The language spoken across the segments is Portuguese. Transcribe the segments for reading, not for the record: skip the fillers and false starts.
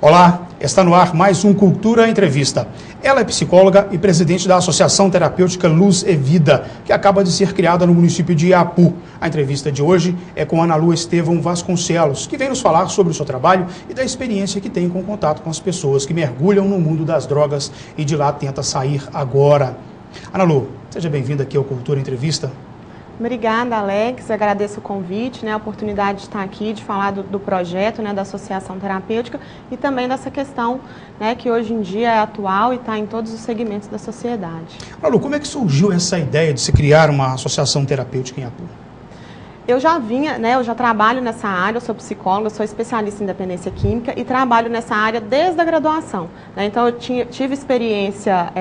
Olá, está no ar mais um Cultura Entrevista. Ela é psicóloga e presidente da Associação Terapêutica Luz e Vida, que acaba de ser criada no município de Iapu. A entrevista de hoje é com Ana Lu Estevão Vasconcelos, que vem nos falar sobre o seu trabalho e da experiência que tem com contato com as pessoas que mergulham no mundo das drogas e de lá tenta sair agora. Ana Lu, seja bem-vinda aqui ao Cultura Entrevista. Obrigada, Alex. Agradeço o convite, a oportunidade de estar aqui, de falar do projeto, da Associação Terapêutica e também dessa questão que hoje em dia é atual e está em todos os segmentos da sociedade. Ana Lu, como é que surgiu essa ideia de se criar uma associação terapêutica em Iapu? Eu já trabalho nessa área, eu sou psicóloga, sou especialista em dependência química e trabalho nessa área desde a graduação. Então, eu tive experiência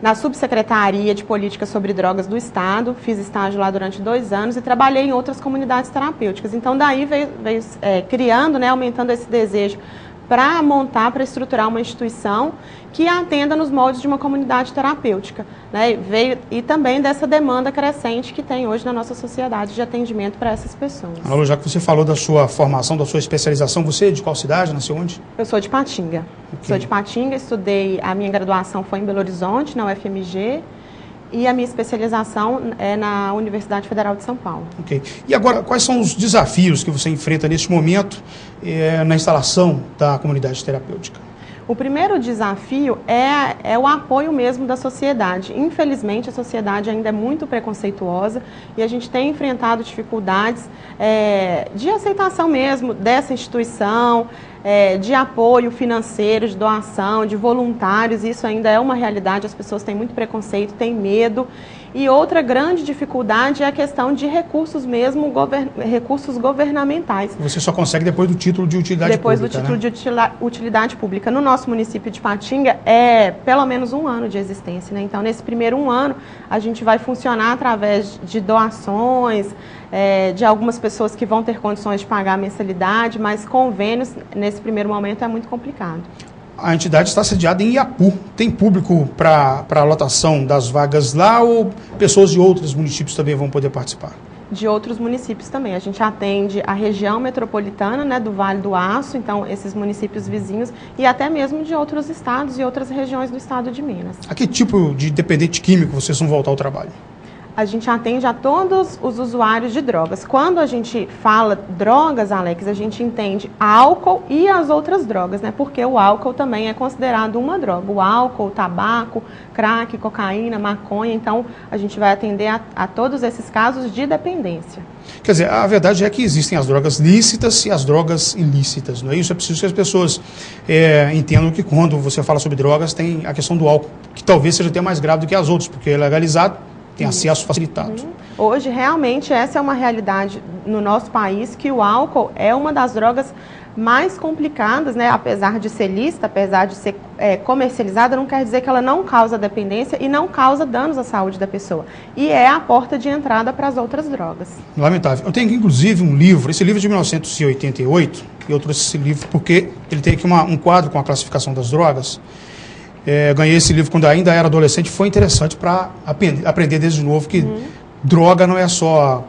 na Subsecretaria de Política sobre Drogas do Estado, fiz estágio lá durante 2 anos e trabalhei em outras comunidades terapêuticas. Então, daí veio criando, aumentando esse desejo para estruturar uma instituição que atenda nos moldes de uma comunidade terapêutica. E também dessa demanda crescente que tem hoje na nossa sociedade de atendimento para essas pessoas. Ana Lu, já que você falou da sua formação, da sua especialização, você é de qual cidade? Nasceu onde? Eu sou de Patinga. Okay. Sou de Patinga, a minha graduação foi em Belo Horizonte, na UFMG, e a minha especialização é na Universidade Federal de São Paulo. Ok. E agora, quais são os desafios que você enfrenta neste momento na instalação da comunidade terapêutica? O primeiro desafio é o apoio mesmo da sociedade. Infelizmente, a sociedade ainda é muito preconceituosa e a gente tem enfrentado dificuldades de aceitação mesmo dessa instituição, de apoio financeiro, de doação, de voluntários. Isso ainda é uma realidade, as pessoas têm muito preconceito, têm medo. E outra grande dificuldade é a questão de recursos mesmo, recursos governamentais. Você só consegue depois do título de utilidade pública, Depois do título de utilidade pública. No nosso município de Patinga é pelo menos 1 ano de existência, Então, nesse primeiro 1 ano, a gente vai funcionar através de doações, de algumas pessoas que vão ter condições de pagar a mensalidade, mas convênios, nesse primeiro momento, é muito complicado. A entidade está sediada em Iapu. Tem público para a lotação das vagas lá ou pessoas de outros municípios também vão poder participar? De outros municípios também. A gente atende a região metropolitana do Vale do Aço, então esses municípios vizinhos, e até mesmo de outros estados e outras regiões do estado de Minas. A que tipo de dependente químico vocês vão voltar ao trabalho? A gente atende a todos os usuários de drogas. Quando a gente fala drogas, Alex, a gente entende álcool e as outras drogas, Porque o álcool também é considerado uma droga. O álcool, o tabaco, crack, cocaína, maconha. Então, a gente vai atender a todos esses casos de dependência. Quer dizer, a verdade é que existem as drogas lícitas e as drogas ilícitas, não é isso? É preciso que as pessoas entendam que quando você fala sobre drogas, tem a questão do álcool, que talvez seja até mais grave do que as outras, porque é legalizado, tem acesso facilitado. Hoje, realmente, essa é uma realidade no nosso país, que o álcool é uma das drogas mais complicadas, Apesar de ser lícita, apesar de ser comercializada, não quer dizer que ela não causa dependência e não causa danos à saúde da pessoa. E é a porta de entrada para as outras drogas. Lamentável. Eu tenho aqui, inclusive, um livro, esse livro é de 1988, e eu trouxe esse livro porque ele tem aqui um quadro com a classificação das drogas. Ganhei esse livro quando ainda era adolescente, foi interessante para aprender desde novo que droga não é só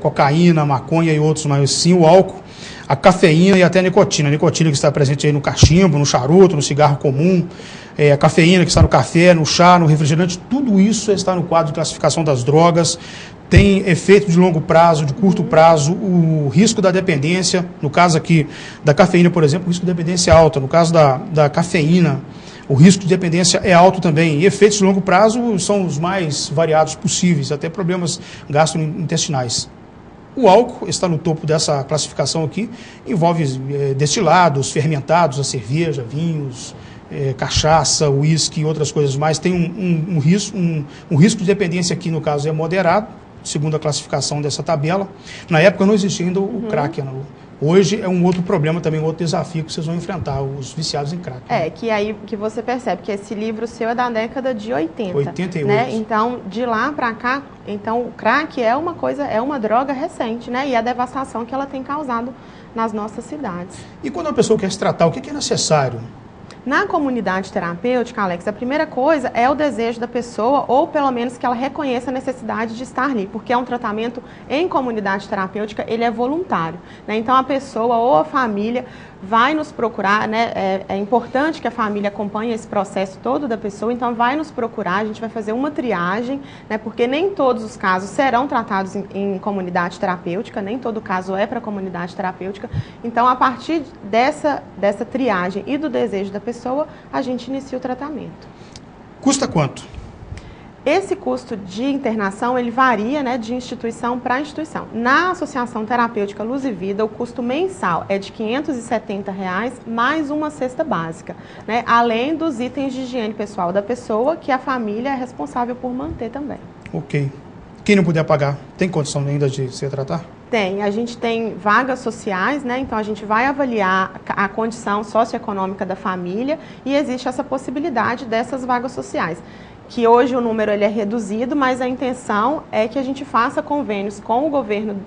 cocaína, maconha e outros, mas sim o álcool, a cafeína e até a nicotina. A nicotina que está presente aí no cachimbo, no charuto, no cigarro comum, a cafeína que está no café, no chá, no refrigerante, tudo isso está no quadro de classificação das drogas. Tem efeito de longo prazo, de curto prazo, o risco da dependência, no caso aqui da cafeína, por exemplo, o risco de dependência é alto, no caso da cafeína, o risco de dependência é alto também. E efeitos de longo prazo são os mais variados possíveis, até problemas gastrointestinais. O álcool está no topo dessa classificação aqui, envolve destilados, fermentados, a cerveja, vinhos, cachaça, uísque e outras coisas mais. Tem um risco de dependência aqui, no caso, é moderado, segundo a classificação dessa tabela. Na época não existia ainda o crack, Ana Lu. Hoje é um outro problema também, um outro desafio que vocês vão enfrentar, os viciados em crack. Que aí que você percebe que esse livro seu é da década de 80. 88. Então, de lá para cá, o crack é uma droga recente, E a devastação que ela tem causado nas nossas cidades. E quando a pessoa quer se tratar, o que é necessário? Na comunidade terapêutica, Alex, a primeira coisa é o desejo da pessoa, ou pelo menos que ela reconheça a necessidade de estar ali, porque é um tratamento em comunidade terapêutica, ele é voluntário, né? Então a pessoa ou a família vai nos procurar, né? É importante que a família acompanhe esse processo todo da pessoa, então vai nos procurar, a gente vai fazer uma triagem, né? Porque nem todos os casos serão tratados em comunidade terapêutica, nem todo caso é para comunidade terapêutica. Então, a partir dessa triagem e do desejo da pessoa, a gente inicia o tratamento. Custa quanto? Esse custo de internação, ele varia, né, de instituição para instituição. Na Associação Terapêutica Luz e Vida, o custo mensal é de R$ 570 mais uma cesta básica, né, além dos itens de higiene pessoal da pessoa, que a família é responsável por manter também. Ok. Quem não puder pagar, tem condição ainda de se tratar? Tem. A gente tem vagas sociais, né? Então a gente vai avaliar a condição socioeconômica da família e existe essa possibilidade dessas vagas sociais, que hoje o número ele é reduzido, mas a intenção é que a gente faça convênios com o governo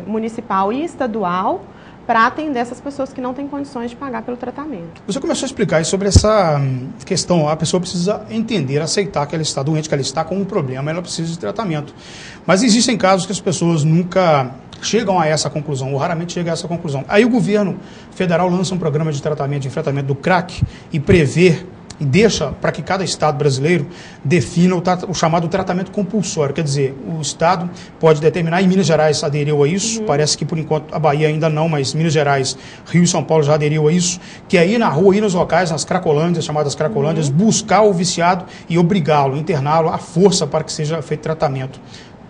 municipal e estadual para atender essas pessoas que não têm condições de pagar pelo tratamento. Você começou a explicar sobre essa questão, a pessoa precisa entender, aceitar que ela está doente, que ela está com um problema, ela precisa de tratamento. Mas existem casos que as pessoas nunca chegam a essa conclusão, ou raramente chegam a essa conclusão. Aí o governo federal lança um programa de tratamento, de enfrentamento do crack e prevê e deixa para que cada estado brasileiro defina o chamado tratamento compulsório. Quer dizer, o estado pode determinar, e Minas Gerais aderiu a isso, parece que por enquanto a Bahia ainda não, mas Minas Gerais, Rio e São Paulo já aderiu a isso, que é ir na rua, ir nos locais, nas cracolândias, chamadas cracolândias, buscar o viciado e obrigá-lo, interná-lo à força para que seja feito tratamento.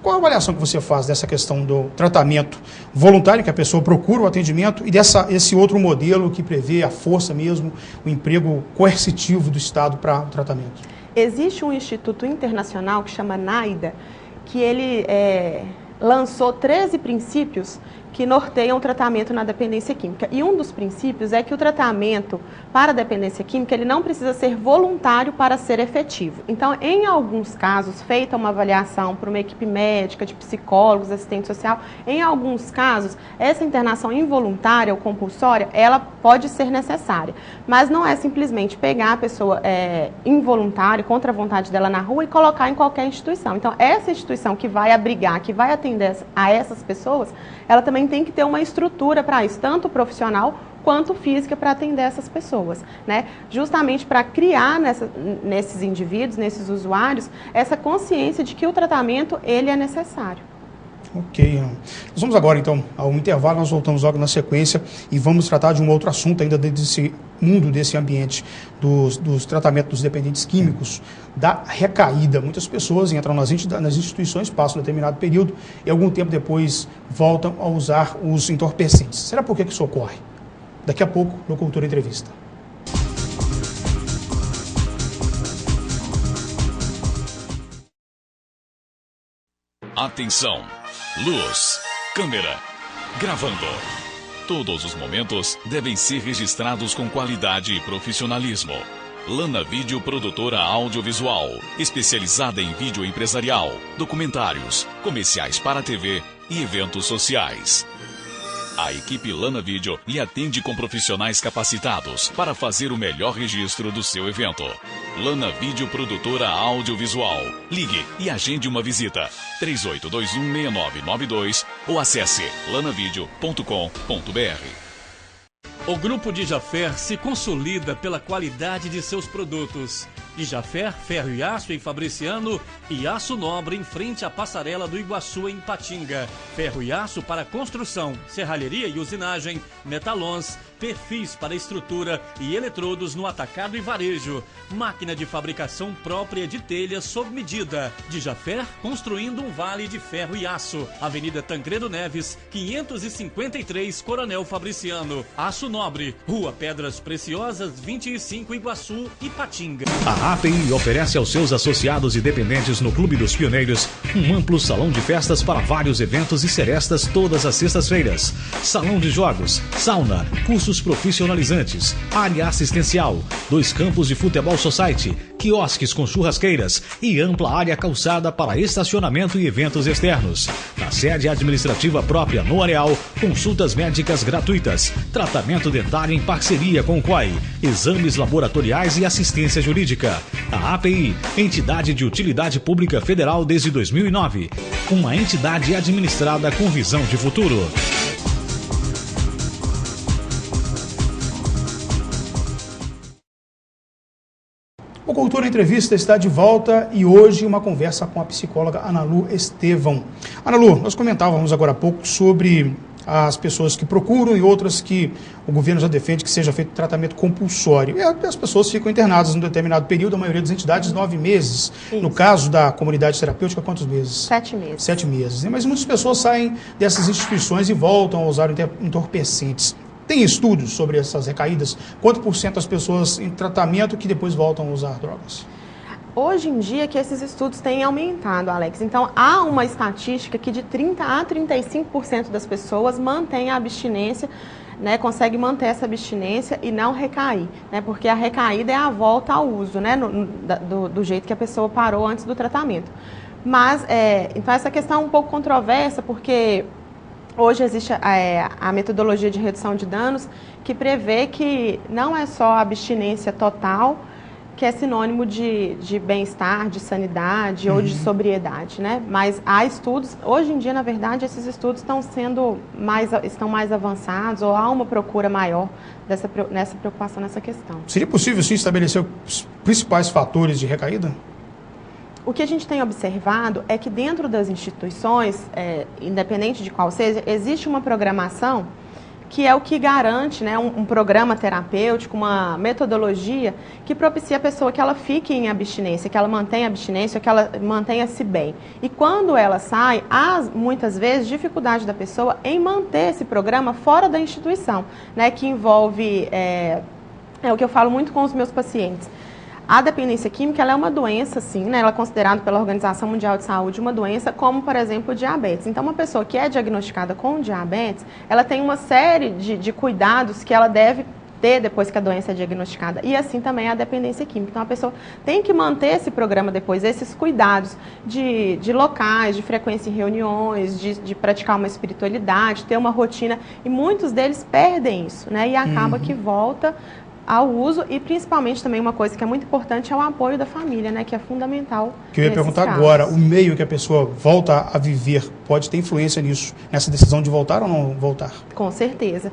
Qual a avaliação que você faz dessa questão do tratamento voluntário, que a pessoa procura o atendimento, e esse outro modelo que prevê a força mesmo, o emprego coercitivo do Estado para o tratamento? Existe um instituto internacional que chama NAIDA, que ele lançou 13 princípios que norteiam o tratamento na dependência química. E um dos princípios é que o tratamento para a dependência química, ele não precisa ser voluntário para ser efetivo. Então, em alguns casos, feita uma avaliação por uma equipe médica, de psicólogos, assistente social, em alguns casos, essa internação involuntária ou compulsória, ela pode ser necessária. Mas não é simplesmente pegar a pessoa involuntária, contra a vontade dela na rua e colocar em qualquer instituição. Então, essa instituição que vai abrigar, que vai atender a essas pessoas, ela também tem que ter uma estrutura para isso, tanto profissional quanto física, para atender essas pessoas, né? Justamente para criar nesses indivíduos, nesses usuários, essa consciência de que o tratamento ele é necessário. Ok. Nós vamos agora, então, ao intervalo, nós voltamos logo na sequência e vamos tratar de um outro assunto ainda desse mundo, desse ambiente dos tratamentos dos dependentes químicos, da recaída. Muitas pessoas entram nas instituições, passam um determinado período e algum tempo depois voltam a usar os entorpecentes. Será por que isso ocorre? Daqui a pouco, no Cultura Entrevista. Atenção! Luz, câmera, gravando. Todos os momentos devem ser registrados com qualidade e profissionalismo. Lana Vídeo Produtora Audiovisual, especializada em vídeo empresarial, documentários, comerciais para TV e eventos sociais. A equipe Lana Vídeo lhe atende com profissionais capacitados para fazer o melhor registro do seu evento. Lana Vídeo Produtora Audiovisual. Ligue e agende uma visita. 38216992 ou acesse lanavideo.com.br. O Grupo Dijafer se consolida pela qualidade de seus produtos. Dijafer, ferro e aço em Fabriciano e aço nobre em frente à passarela do Iguaçu em Patinga. Ferro e aço para construção, serralheria e usinagem, metalons, perfis para estrutura e eletrodos no atacado e varejo. Máquina de fabricação própria de telhas sob medida. Dijafer, construindo um vale de ferro e aço. Avenida Tancredo Neves, 553, Coronel Fabriciano. Aço Nobre, Rua Pedras Preciosas, 25, Iguaçu e Patinga. A API oferece aos seus associados e dependentes no Clube dos Pioneiros um amplo salão de festas para vários eventos e serestas todas as sextas-feiras. Salão de jogos, sauna, cursos profissionalizantes, área assistencial, 2 campos de futebol society, quiosques com churrasqueiras e ampla área calçada para estacionamento e eventos externos. Na sede administrativa própria no Areal, consultas médicas gratuitas, tratamento dentário em parceria com o COI, exames laboratoriais e assistência jurídica. A API, Entidade de Utilidade Pública Federal desde 2009, uma entidade administrada com visão de futuro. O Cultura Entrevista está de volta e hoje uma conversa com a psicóloga Ana Lu Estevão. Ana Lu, nós comentávamos agora há pouco sobre as pessoas que procuram e outras que o governo já defende que seja feito tratamento compulsório. E as pessoas ficam internadas num determinado período, a maioria das entidades, 9 meses. Isso. No caso da comunidade terapêutica, quantos meses? 7 meses. 7 meses. Mas muitas pessoas saem dessas instituições e voltam a usar entorpecentes. Tem estudos sobre essas recaídas? Quanto por cento das pessoas em tratamento que depois voltam a usar drogas? Hoje em dia que esses estudos têm aumentado, Alex. Então, há uma estatística que de 30% a 35% das pessoas mantém a abstinência, né, consegue manter essa abstinência e não recair, né, porque a recaída é a volta ao uso, né, do jeito que a pessoa parou antes do tratamento. Mas, então, essa questão é um pouco controversa, porque hoje existe a metodologia de redução de danos que prevê que não é só a abstinência total que é sinônimo de bem-estar, de sanidade ou de sobriedade, né? Mas há estudos, hoje em dia, na verdade, esses estudos estão mais avançados ou há uma procura maior nessa preocupação, nessa questão. Seria possível, sim, estabelecer os principais fatores de recaída? O que a gente tem observado é que dentro das instituições, independente de qual seja, existe uma programação que é o que garante, né, um programa terapêutico, uma metodologia que propicia a pessoa que ela fique em abstinência, que ela mantenha a abstinência, que ela mantenha-se bem. E quando ela sai, há muitas vezes dificuldade da pessoa em manter esse programa fora da instituição, né, que envolve, é o que eu falo muito com os meus pacientes. A dependência química ela é uma doença, sim, né? Ela é considerada pela Organização Mundial de Saúde uma doença como, por exemplo, o diabetes. Então, uma pessoa que é diagnosticada com diabetes, ela tem uma série de cuidados que ela deve ter depois que a doença é diagnosticada. E assim também a dependência química. Então, a pessoa tem que manter esse programa depois, esses cuidados de locais, de frequência em reuniões, de praticar uma espiritualidade, ter uma rotina. E muitos deles perdem isso, né? E acaba que volta ao uso e principalmente também uma coisa que é muito importante é o apoio da família, né, que é fundamental. Que eu ia perguntar agora, o meio que a pessoa volta a viver pode ter influência nisso, nessa decisão de voltar ou não voltar? Com certeza.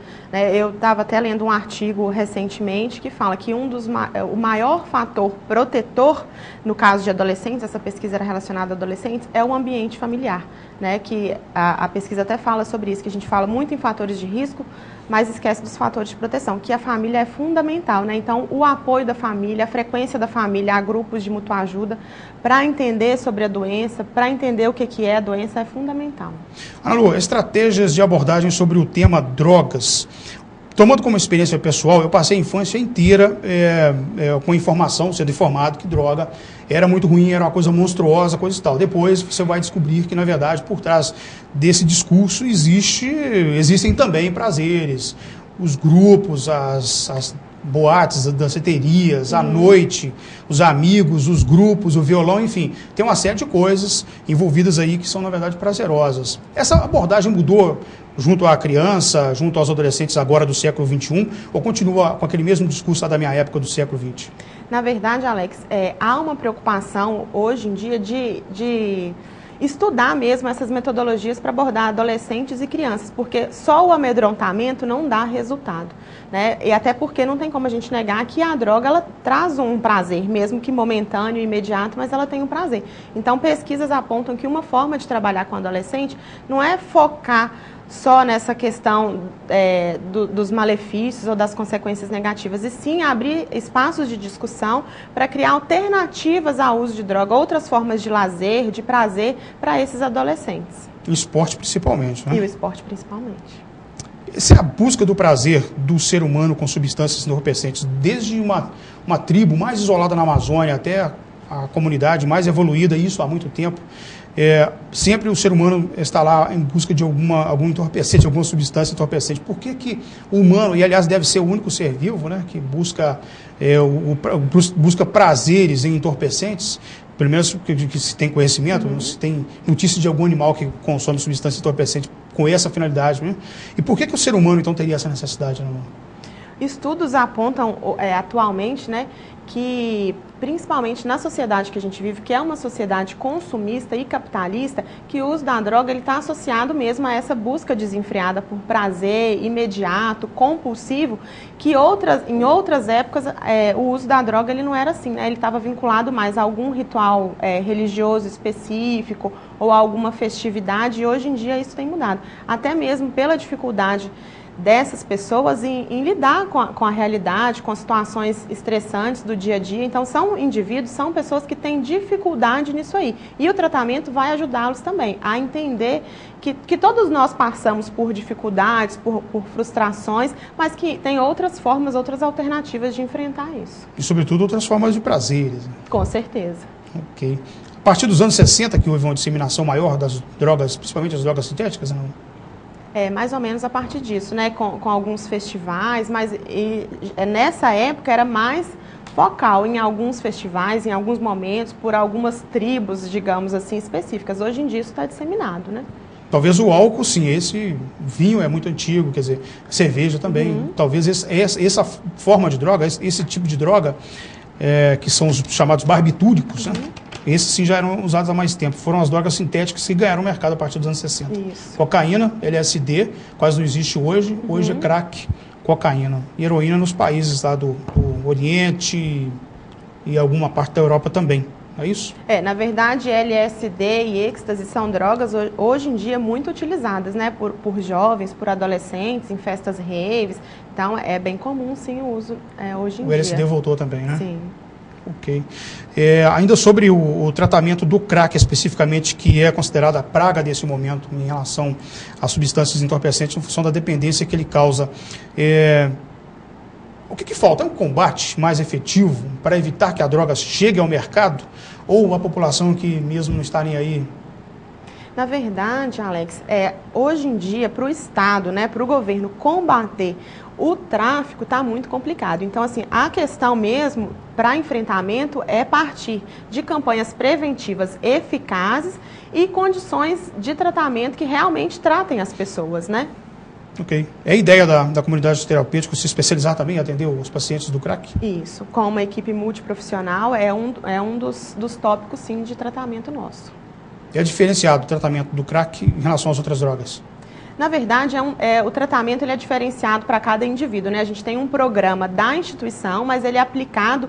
Eu estava até lendo um artigo recentemente que fala que o maior fator protetor no caso de adolescentes, essa pesquisa era relacionada a adolescentes, é o ambiente familiar, né, que a pesquisa até fala sobre isso, que a gente fala muito em fatores de risco, mas esquece dos fatores de proteção, que a família é fundamental, né? Então, o apoio da família, a frequência da família, há grupos de mútua ajuda para entender sobre a doença, para entender o que é a doença, é fundamental. Ana Lu, estratégias de abordagem sobre o tema drogas. Tomando como experiência pessoal, eu passei a infância inteira com informação, sendo informado que droga era muito ruim, era uma coisa monstruosa, coisa e tal. Depois você vai descobrir que, na verdade, por trás desse discurso existem também prazeres, os grupos, as boates, as danceterias, a noite, os amigos, os grupos, o violão, enfim. Tem uma série de coisas envolvidas aí que são, na verdade, prazerosas. Essa abordagem mudou junto à criança, junto aos adolescentes agora do século XXI, ou continua com aquele mesmo discurso lá da minha época do século XX? Na verdade, Alex, há uma preocupação hoje em dia de estudar mesmo essas metodologias para abordar adolescentes e crianças, porque só o amedrontamento não dá resultado, né? E até porque não tem como a gente negar que a droga ela traz um prazer, mesmo que momentâneo, imediato, mas ela tem um prazer. Então, pesquisas apontam que uma forma de trabalhar com adolescente não é focar só nessa questão dos malefícios ou das consequências negativas, e sim abrir espaços de discussão para criar alternativas ao uso de droga, outras formas de lazer, de prazer para esses adolescentes. E o esporte principalmente, né? E o esporte principalmente. Essa é a busca do prazer do ser humano com substâncias entorpecentes, desde uma tribo mais isolada na Amazônia até a comunidade mais evoluída, isso há muito tempo. sempre o ser humano está lá em busca de algum entorpecente, alguma substância entorpecente. Por que o humano, e aliás deve ser o único ser vivo, né, que busca prazeres em entorpecentes, pelo menos que se tem conhecimento, se tem notícia de algum animal que consome substância entorpecente com essa finalidade, né? E por que o ser humano então teria essa necessidade, né? Estudos apontam atualmente, né, que principalmente na sociedade que a gente vive, que é uma sociedade consumista e capitalista, que o uso da droga está associado mesmo a essa busca desenfreada por prazer imediato, compulsivo, que em outras épocas o uso da droga ele não era assim, né? Ele estava vinculado mais a algum ritual religioso específico ou a alguma festividade, e hoje em dia isso tem mudado, até mesmo pela dificuldade dessas pessoas em lidar com a realidade, com situações estressantes do dia a dia. Então, são indivíduos, são pessoas que têm dificuldade nisso aí. E o tratamento vai ajudá-los também a entender que todos nós passamos por dificuldades, por frustrações, mas que tem outras formas, outras alternativas de enfrentar isso. E, sobretudo, outras formas de prazeres. Com certeza. Ok. A partir dos anos 60 que houve uma disseminação maior das drogas, principalmente as drogas sintéticas, não? Mais ou menos a partir disso, né? Com alguns festivais, mas nessa época era mais focal em alguns festivais, em alguns momentos, por algumas tribos, digamos assim, específicas. Hoje em dia isso está disseminado, né? Talvez o álcool, sim, esse vinho é muito antigo, quer dizer, cerveja também. Talvez essa forma de droga, esse tipo de droga, que são os chamados barbitúricos, né? Esses sim já eram usados há mais tempo. Foram as drogas sintéticas que ganharam o mercado a partir dos anos 60. Isso. Cocaína, LSD, quase não existe hoje. Hoje é crack, cocaína. E heroína nos países lá do Oriente e alguma parte da Europa também. É isso? Na verdade, LSD e êxtase são drogas hoje em dia muito utilizadas, né? Por jovens, por adolescentes, em festas raves. Então, é bem comum, sim, o uso hoje em dia. O LSD voltou também, né? Sim. Ok. Ainda sobre o tratamento do crack especificamente, que é considerada a praga desse momento em relação às substâncias entorpecentes em função da dependência que ele causa. O que falta? É um combate mais efetivo para evitar que a droga chegue ao mercado? Ou a população que mesmo não está nem aí? Na verdade, Alex, hoje em dia, para o Estado, né, para o governo combater o tráfico, está muito complicado. Então, assim, a questão mesmo para enfrentamento é partir de campanhas preventivas eficazes e condições de tratamento que realmente tratem as pessoas, né? Ok. É a ideia da comunidade terapêutica se especializar também em atender os pacientes do crack? Isso. Com uma equipe multiprofissional, é um dos tópicos, sim, de tratamento nosso. É diferenciado o tratamento do crack em relação às outras drogas? Na verdade, o tratamento ele é diferenciado para cada indivíduo, né? A gente tem um programa da instituição, mas ele é aplicado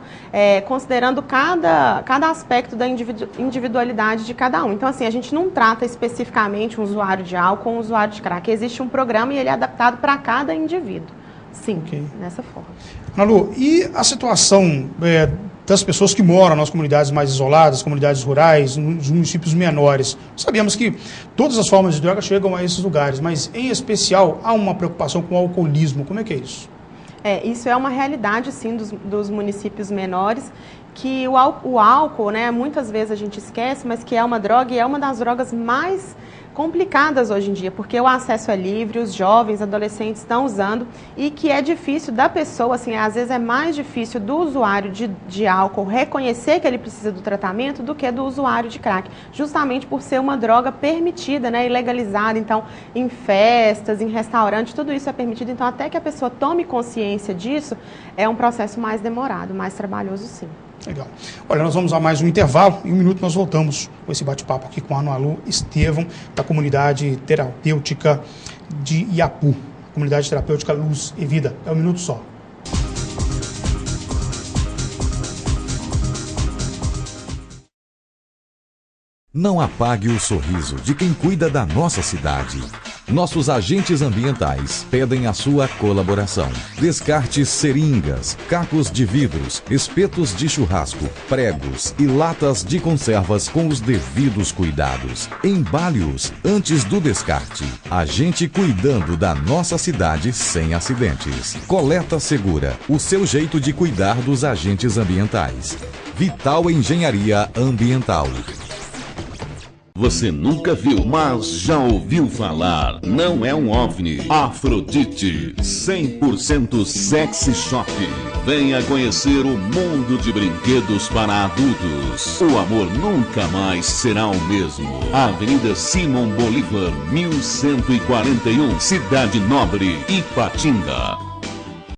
considerando cada aspecto da individualidade de cada um. Então, assim, a gente não trata especificamente um usuário de álcool ou um usuário de crack. Existe um programa e ele é adaptado para cada indivíduo. Sim, Nessa forma. Ana Lu, e a situação das pessoas que moram nas comunidades mais isoladas, comunidades rurais, nos municípios menores? Sabemos que todas as formas de droga chegam a esses lugares, mas em especial há uma preocupação com o alcoolismo. Como é que é isso? Isso é uma realidade, sim, dos municípios menores, que o álcool, né, muitas vezes a gente esquece, mas que é uma droga e é uma das drogas mais complicadas hoje em dia, porque o acesso é livre, os jovens, adolescentes estão usando e que é difícil da pessoa, assim, às vezes é mais difícil do usuário de álcool reconhecer que ele precisa do tratamento do que do usuário de crack, justamente por ser uma droga permitida, né, e legalizada. Então, em festas, em restaurantes, tudo isso é permitido, então até que a pessoa tome consciência disso, é um processo mais demorado, mais trabalhoso, sim. Legal. Olha, nós vamos a mais um intervalo. Em um minuto nós voltamos com esse bate-papo aqui com a Ana Lu Estevão, da comunidade terapêutica de Iapu. Comunidade terapêutica Luz e Vida. É um minuto só. Não apague o sorriso de quem cuida da nossa cidade. Nossos agentes ambientais pedem a sua colaboração. Descarte seringas, cacos de vidros, espetos de churrasco, pregos e latas de conservas com os devidos cuidados. Embale-os antes do descarte. A gente cuidando da nossa cidade sem acidentes. Coleta Segura, o seu jeito de cuidar dos agentes ambientais. Vital Engenharia Ambiental. Você nunca viu, mas já ouviu falar. Não é um OVNI. Afrodite, 100% sexy shop. Venha conhecer o mundo de brinquedos para adultos. O amor nunca mais será o mesmo. Avenida Simão Bolívar, 1141, Cidade Nobre, Ipatinga.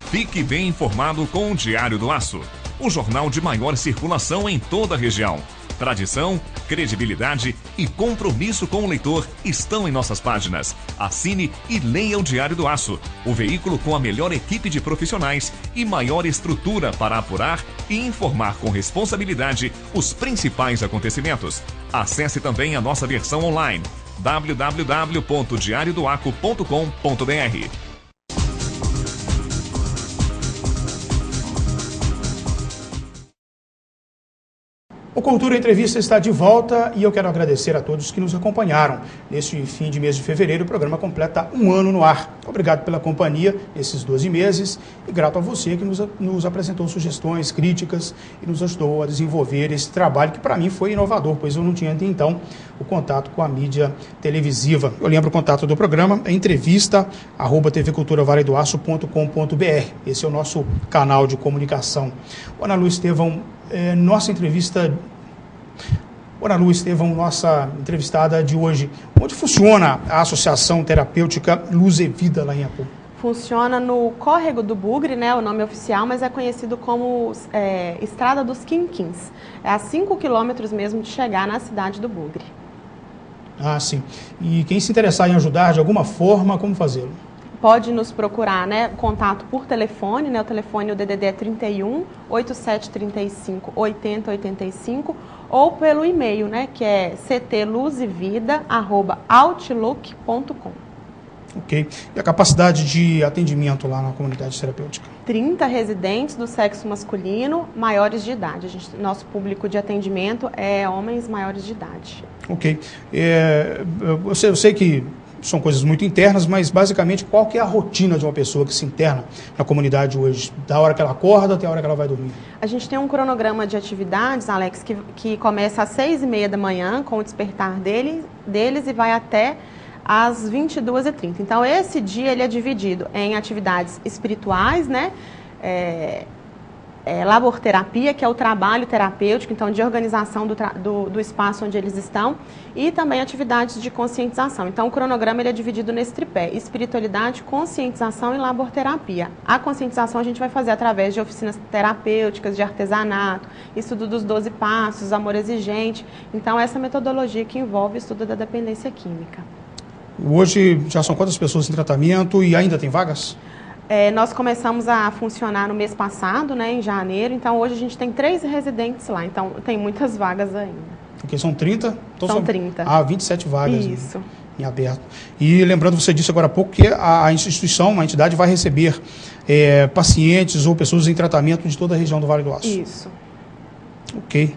Fique bem informado com o Diário do Aço, o jornal de maior circulação em toda a região. Tradição, credibilidade e compromisso com o leitor estão em nossas páginas. Assine e leia o Diário do Aço, o veículo com a melhor equipe de profissionais e maior estrutura para apurar e informar com responsabilidade os principais acontecimentos. Acesse também a nossa versão online, www.diariodoaco.com.br. O Cultura Entrevista está de volta e eu quero agradecer a todos que nos acompanharam. Neste fim de mês de fevereiro, o programa completa um ano no ar. Obrigado pela companhia nesses 12 meses e grato a você que nos apresentou sugestões, críticas e nos ajudou a desenvolver esse trabalho que para mim foi inovador, pois eu não tinha até então o contato com a mídia televisiva. Eu lembro o contato do programa, é entrevista@tvculturavaraidoaço.com.br. Esse é o nosso canal de comunicação. Ana Lu Estevão, nossa entrevistada de hoje. Onde funciona a Associação Terapêutica Luz e Vida lá em Apu? Funciona no Córrego do Bugre, né, o nome oficial, mas é conhecido como Estrada dos Quinquins. É a 5 quilômetros mesmo de chegar na cidade do Bugre. Ah, sim. E quem se interessar em ajudar de alguma forma, como fazê-lo? Pode nos procurar, né, contato por telefone, né, o telefone, o DDD é 31 8735 8085, ou pelo e-mail, né, que é ctluzevida@outlook.com. Ok. E a capacidade de atendimento lá na comunidade terapêutica? 30 residentes do sexo masculino, maiores de idade. Nosso público de atendimento é homens maiores de idade. Ok. Eu sei que são coisas muito internas, mas basicamente qual que é a rotina de uma pessoa que se interna na comunidade hoje? Da hora que ela acorda até a hora que ela vai dormir? A gente tem um cronograma de atividades, Alex, que começa às 6h30 da manhã, com o despertar deles e vai até às 22h30. Então, esse dia ele é dividido em atividades espirituais, né? Laborterapia, que é o trabalho terapêutico, então de organização do espaço onde eles estão, e também atividades de conscientização. Então o cronograma ele é dividido nesse tripé: espiritualidade, conscientização e laborterapia. A conscientização a gente vai fazer através de oficinas terapêuticas, de artesanato, estudo dos 12 passos, amor exigente. Então essa metodologia que envolve o estudo da dependência química. Hoje já são quantas pessoas em tratamento e ainda tem vagas? Nós começamos a funcionar no mês passado, né, em janeiro, então hoje a gente tem 3 residentes lá, então tem muitas vagas ainda. Porque são 30? Então são 30. 27 vagas. Isso. Em aberto. E lembrando, você disse agora há pouco que a instituição, a entidade vai receber pacientes ou pessoas em tratamento de toda a região do Vale do Aço. Isso. Ok.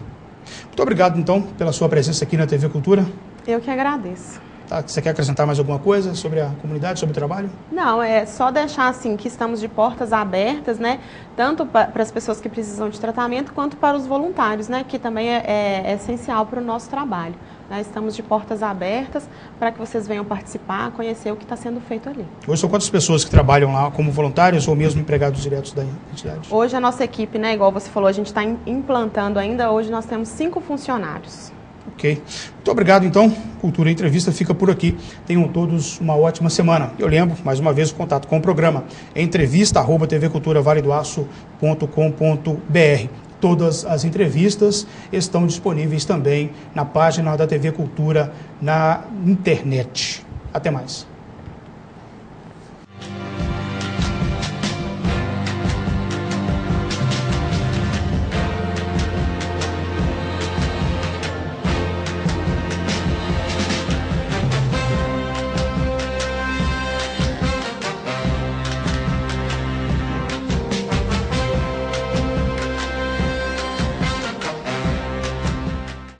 Muito obrigado, então, pela sua presença aqui na TV Cultura. Eu que agradeço. Tá, você quer acrescentar mais alguma coisa sobre a comunidade, sobre o trabalho? Não, é só deixar assim que estamos de portas abertas, né? Tanto para as pessoas que precisam de tratamento, quanto para os voluntários, né? Que também é essencial para o nosso trabalho. Né? Estamos de portas abertas para que vocês venham participar, conhecer o que está sendo feito ali. Hoje são quantas pessoas que trabalham lá como voluntários ou mesmo empregados diretos da entidade? Hoje a nossa equipe, né? Igual você falou, a gente está implantando ainda. Hoje nós temos 5 funcionários. Ok. Muito obrigado, então. Cultura Entrevista fica por aqui. Tenham todos uma ótima semana. Eu lembro, mais uma vez, o contato com o programa é entrevista@tvculturavaraidoaço.com.br. Todas as entrevistas estão disponíveis também na página da TV Cultura na internet. Até mais.